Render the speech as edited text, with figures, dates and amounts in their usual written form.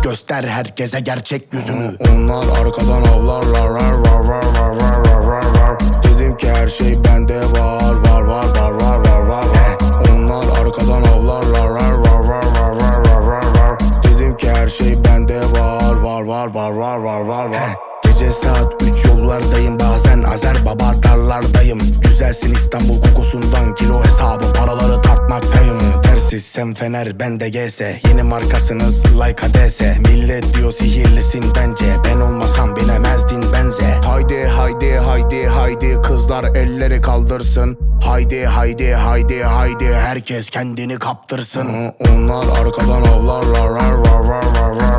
göster herkese gerçek yüzünü. Onlar arkadan avlarlar, rar rar rar rar rar rar rar rar. Dedim ki her şey bende var, var var var var var var. Onlar arkadan avlarlar, rar rar rar rar rar rar rar rar. Dedim ki her şey bende var, var var var var var var var. Gece saat 3 yollardayım, bazen Azer Baba darlardayım. Güzelsin İstanbul kokusundan, kilo hesabı paraları tartmaktayım. Tersizsem Fener, bende GS, yeni markasınız like ADS. Millet diyor sihirlisin bence, ben olmasam bilemezdin benze. Haydi haydi haydi haydi kızlar elleri kaldırsın. Haydi haydi haydi haydi herkes kendini kaptırsın. Onlar arkadan avlarlar, rar rar rar rar rar.